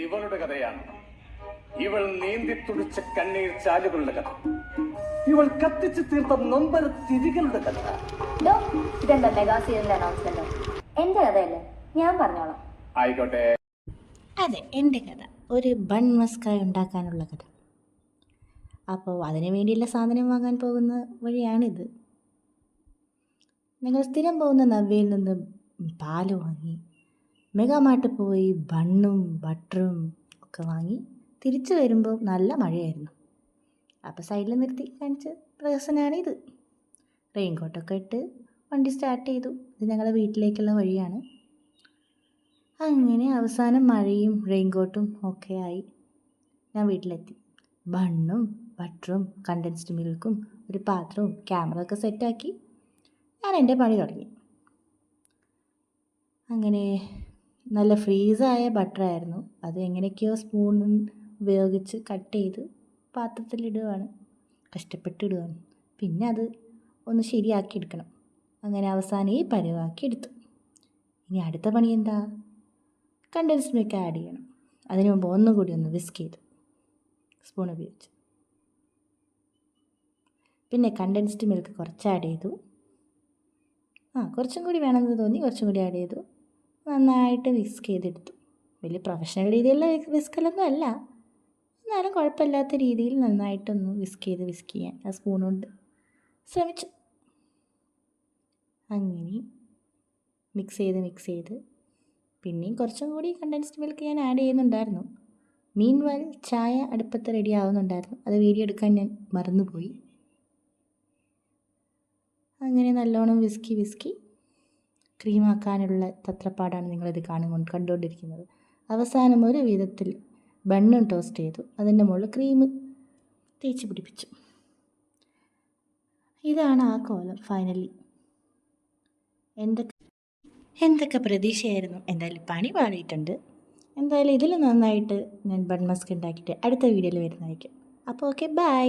ഇവളുടെ കഥയാണ്. ഇവൾ നീന്തി തുടിച്ച കണ്ണീർ ചാലുകളുടെ കഥ. ഇവൾ കത്തിച്ചു തീർത്ത നൊമ്പര തിരികളുടെ കഥ. ഇതെന്താ മെഗാ സീരിയൽ അനൗൺസ്മെന്റ്? എന്റെ കഥയല്ലേ, ഞാൻ പറഞ്ഞോളാം. ആയിക്കോട്ടെ. അതെ, എൻ്റെ കഥ ഒരു ബൺ മസ്കായി ഉണ്ടാക്കാനുള്ള കഥ. അപ്പോൾ അതിനു വേണ്ടിയുള്ള സാധനം വാങ്ങാൻ പോകുന്ന വഴിയാണിത്. നിങ്ങൾ സ്ഥിരം പോകുന്ന നവ്യയിൽ നിന്ന് പാല് വാങ്ങി മെഗാമാർട്ട് പോയി ബണ്ണും ബട്ടറും ഒക്കെ വാങ്ങി തിരിച്ചു വരുമ്പോൾ നല്ല മഴയായിരുന്നു. അപ്പോൾ സൈഡിൽ നിർത്തി കാണിച്ച പ്രഹസനമാണിത്. റെയിൻകോട്ടൊക്കെ ഇട്ട് വണ്ടി സ്റ്റാർട്ട് ചെയ്തു. ഇത് ഞങ്ങളുടെ വീട്ടിലേക്കുള്ള വഴിയാണ്. അങ്ങനെ അവസാനം മഴയും റെയിൻകോട്ടും ഒക്കെ ആയി ഞാൻ വീട്ടിലെത്തി. ബണ്ണും ബട്ടറും കണ്ടൻസ്ഡ് മിൽക്കും ഒരു പാത്രവും ക്യാമറ ഒക്കെ സെറ്റാക്കി ഞാൻ എൻ്റെ പണി തുടങ്ങി. അങ്ങനെ നല്ല ഫ്രീസായ ബട്ടറായിരുന്നു. അത് എങ്ങനെയൊക്കെയോ സ്പൂൺ ഉപയോഗിച്ച് കട്ട് ചെയ്ത് പാത്രത്തിലിടുകയാണ്. കഷ്ടപ്പെട്ടിടുകയാണ്. പിന്നെ അത് ഒന്ന് ശരിയാക്കി എടുക്കണം. അങ്ങനെ അവസാനം ഈ പരുവാക്കി എടുത്തു. ഇനി അടുത്ത പണി എന്താ? കണ്ടൻസ്ഡ് മിൽക്ക് ആഡ് ചെയ്യണം. അതിന് മുമ്പ് ഒന്നുകൂടി ഒന്ന് വിസ്ക് ചെയ്തു സ്പൂൺ ഉപയോഗിച്ച്. പിന്നെ കണ്ടൻസ്ഡ് മിൽക്ക് കുറച്ച് ആഡ് ചെയ്തു. കുറച്ചും കൂടി വേണമെന്ന് തോന്നി, കുറച്ചും കൂടി ആഡ് ചെയ്തു. നന്നായിട്ട് വിസ്ക് ചെയ്തെടുത്തു. വലിയ പ്രൊഫഷണൽ രീതിയിലുള്ള വിസ്കലൊന്നും അല്ല, എന്നാലും കുഴപ്പമില്ലാത്ത രീതിയിൽ നന്നായിട്ടൊന്ന് വിസ്ക് ചെയ്യാൻ ആ സ്പൂൺ കൊണ്ട് ശ്രമിച്ചു. അങ്ങനെ മിക്സ് ചെയ്ത് പിന്നെയും കുറച്ചും കൂടി കണ്ടൻസ്ഡ് മിൽക്ക് ഞാൻ ആഡ് ചെയ്യുന്നുണ്ടായിരുന്നു. മീൻവൈൽ ചായ അടുപ്പത്ത് റെഡി ആവുന്നുണ്ടായിരുന്നു. അത് വീഡിയോ എടുക്കാൻ ഞാൻ മറന്നുപോയി. അങ്ങനെ നല്ലോണം വിസ്കി ക്രീമാക്കാനുള്ള തത്രപ്പാടാണ് നിങ്ങളിത് കണ്ടുകൊണ്ടിരിക്കുന്നത്. അവസാനം ഒരു വിധത്തിൽ ബണ്ണും ടോസ്റ്റ് ചെയ്തു. അതിൻ്റെ മുകളിൽ ക്രീം തേച്ച് പിടിപ്പിച്ചു. ഇതാണ് ആ കോലം ഫൈനലി. എന്തൊക്കെ പ്രതീക്ഷയായിരുന്നു. എന്തായാലും പണി പാടിയിട്ടുണ്ട്. എന്തായാലും ഇതിൽ നന്നായിട്ട് ഞാൻ ബൺ മസ്ക് ഉണ്ടാക്കിയിട്ട് അടുത്ത വീഡിയോയിൽ വരുന്നതായിരിക്കും. അപ്പോൾ ഓക്കെ, ബൈ.